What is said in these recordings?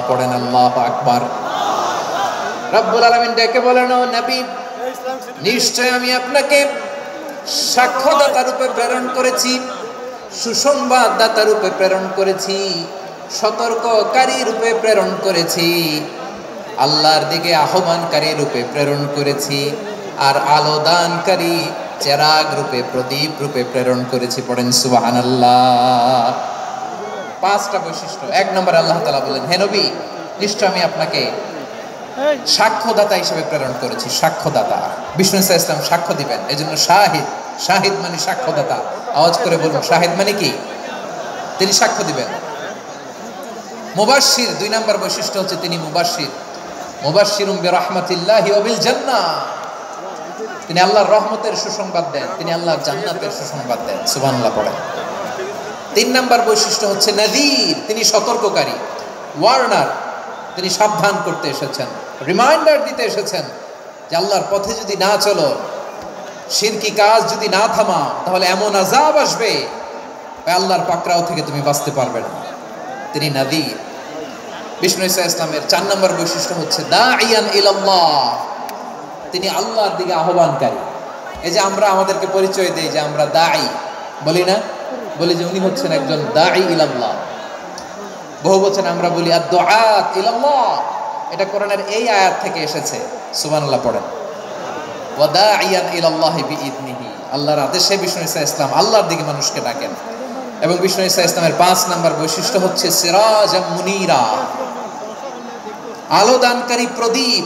পড়েন আল্লাহু আকবার। রব্বুল আলামিন ডেকে বলেন, ও নবী, নিশ্চয় আমি আপনাকে সাক্ষ্যদাতা রূপে প্রেরণ করেছি, সুসংবাদদাতা রূপে প্রেরণ করেছি, সতর্ককারী রূপে প্রেরণ করেছি, আল্লাহর দিকে আহ্বানকারী রূপে প্রেরণ করেছি, আর আলোদানকারী চেরাগ রূপে, প্রদীপ রূপে প্রেরণ করেছি। পড়েন সুবহানাল্লাহ। পাঁচটা বৈশিষ্ট্য। এক নম্বর, আল্লাহ তাআলা বলেন, হে নবী, নিশ্চয় আমি আপনাকে সাক্ষ্যদাতা হিসেবে প্রেরণ করেছি। সাক্ষ্যদাতা, বিষ্ণু ইসা ইসলাম সাক্ষ্য দিবেন, এই জন্য শাহিদ। শাহিদ মানে সাক্ষ্যদাতা। আওয়াজ করে বলুন, শাহিদ মানে কি? তিনি সাক্ষ্য দিবেন। মুবাশশির, দুই নম্বর বৈশিষ্ট্য হচ্ছে তিনি মুবাশশির। মুবাশশিরুম বিরাহমাতিল্লাহি ওয়া বিল জান্নাহ, তিনি আল্লাহর রহমতের সুসংবাদ দেন, তিনি আল্লাহর জান্নাতের সুসংবাদ দেন। সুবহানাল্লাহ পড়েন। তিন নম্বর বৈশিষ্ট্য হচ্ছে নাযীর, তিনি সতর্ককারী। ওয়ার্নার, তিনি সাবধান করতে এসেছেন, রিমাইন্ডার দিতে এসেছেন যে আল্লাহর পথে যদি না চলো, শিরকি কাজ যদি না থামাও, তাহলে এমন আযাব আসবে আল্লাহর পাকড়াও থেকে তুমি বাঁচতে পারবে না। তিনি নাযীর। বিষ্ণু ইসা ইসলামের চার নম্বর বৈশিষ্ট্য হচ্ছে দাঈয়ান ইলাল্লাহ, তিনি আল্লাহর দিকে আহ্বানকারী। এই যে আমরা আমাদেরকে পরিচয় দেই যে আমরা দাঈ, বলি না? বলি যে উনি হচ্ছেন একজন দাঈ ইলাল্লাহ। বহু বচন আমরা বলি আদ-দুআত ইলাল্লাহ, এটা কোরআনের এই আয়াত থেকে এসেছে। সুবহানাল্লাহ পড়েন। ওয়া দাঈয়ান ইলাল্লাহি বিইذনিহি, আল্লাহর আদেশে বিষ্ণু ইসা ইসলাম আল্লাহর দিকে মানুষকে ডাকেন। এবং বিষ্ণু ইসা ইসলামের পাঁচ নম্বর বৈশিষ্ট্য হচ্ছে সিরাজাম মুনীরা, আলোদানকারী প্রদীপ,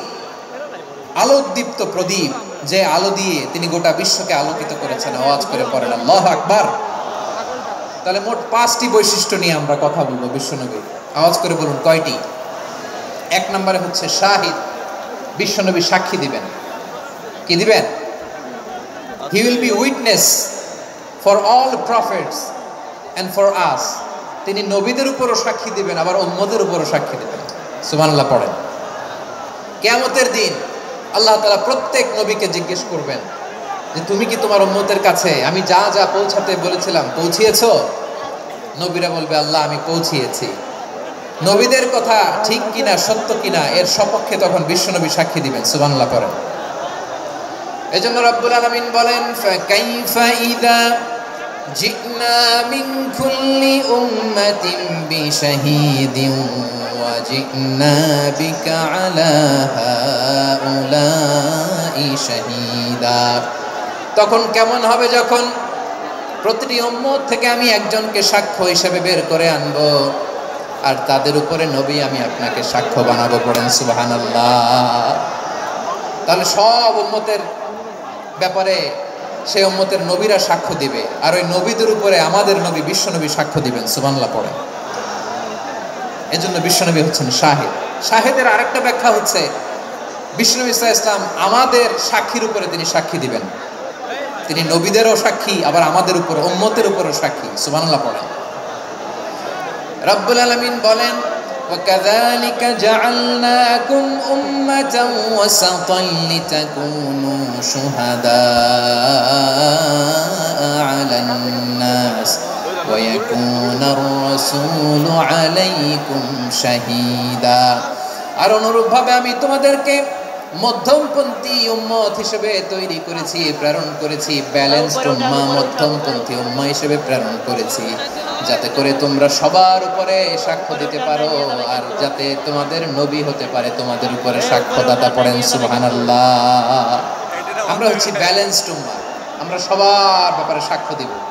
আলোকদীপ্ত প্রদীপ, যে আলো দিয়ে তিনি গোটা বিশ্বকে আলোকিত করেছেন। আওয়াজ করে পড়েন আল্লাহু আকবার। তাহলে মোট পাঁচটি বৈশিষ্ট্য নিয়ে আমরা কথা বলবো বিশ্বনবী। আওয়াজ করে বলুন কয়টি? এক নম্বরে হচ্ছে শাহিদ, বিশ্বনবী সাক্ষী দিবেন। কি দিবেন? He will be witness for all prophets and for us, তিনি নবীদের উপরও সাক্ষী দিবেন, আবার উম্মতের উপরও সাক্ষী দিবেন। সুবহানাল্লাহ পড়েন। কিয়ামতের দিন আল্লাহ তাআলা প্রত্যেক নবীকে জিজ্ঞেস করবেন যে তুমি কি তোমার উম্মতের কাছে আমি যা যা পৌঁছাতে বলেছিলাম পৌঁছিয়েছো? নবীরা বলবে, আল্লাহ আমি পৌঁছিয়েছি। নবীদের কথা ঠিক কিনা, সত্য কিনা, এর সপক্ষে তখন বিশ্বনবী সাক্ষী দিবেন। সুবহানাল্লাহ পড়েন। এজন্য রব্বুল আলামিন বলেন, ফাকাইফা ইযা জি'না মিন কুল্লি উম্মাতিন বিশাহীদিন ওয়া জি'না বিকা আলা হাউলাই শাহীদা। তখন কেমন হবে যখন প্রতিটি উম্মত থেকে আমি একজনকে সাক্ষ্য হিসেবে বের করে আনবো, আর তাদের উপরে নবী আমি আপনাকে সাক্ষ্য বানাবো। পড়েন সুবহানাল্লাহ। তাহলে সব উম্মতের ব্যাপারে সেই উম্মতের নবীরা সাক্ষ্য দিবে, আর ওই নবীদের উপরে আমাদের নবী বিশ্বনবী সাক্ষ্য দিবেন। সুবহানাল্লাহ পড়েন। এজন্য বিশ্বনবী হচ্ছেন শাহিদ। শাহিদের আরেকটা ব্যাখ্যা হচ্ছে বিশ্বনবী সাল্লাল্লাহু আলাইহি ওয়াসাল্লাম আমাদের সাক্ষীর উপরে তিনি সাক্ষী দিবেন। তিনি নবীদেরও সাক্ষী, আবার আমাদের উপর, উম্মতের উপরও সাক্ষী। সুবহানাল্লাহ পড়েন। রব্বুল আলামিন বলেন, وَكَذَلِكَ جَعَلْنَاكُمْ أُمَّةً وَسَطًا لِتَكُونُوا شُهَدَاءَ عَلَى النَّاسِ وَيَكُونَ الرَّسُولُ عَلَيْكُمْ شَهِيدًا। আর অনুরূপভাবে আমি তোমাদেরকে মধ্যমপন্থী উম্মত হিসেবে তৈরি করেছি, প্রেরণ করেছি। ব্যালেন্সড উম্মাহ, মধ্যমপন্থী উম্মাহ হিসেবে প্রেরণ করেছি, যাতে করে তোমরা সবার উপরে সাক্ষ্য দিতে পারো, আর যাতে তোমাদের নবী হতে পারে তোমাদের উপরে সাক্ষ্যদাতা। পড়েন সুবহানাল্লাহ। আমরা হচ্ছি ব্যালেন্সড উম্মাহ, আমরা সবার ব্যাপারে সাক্ষ্য দিব।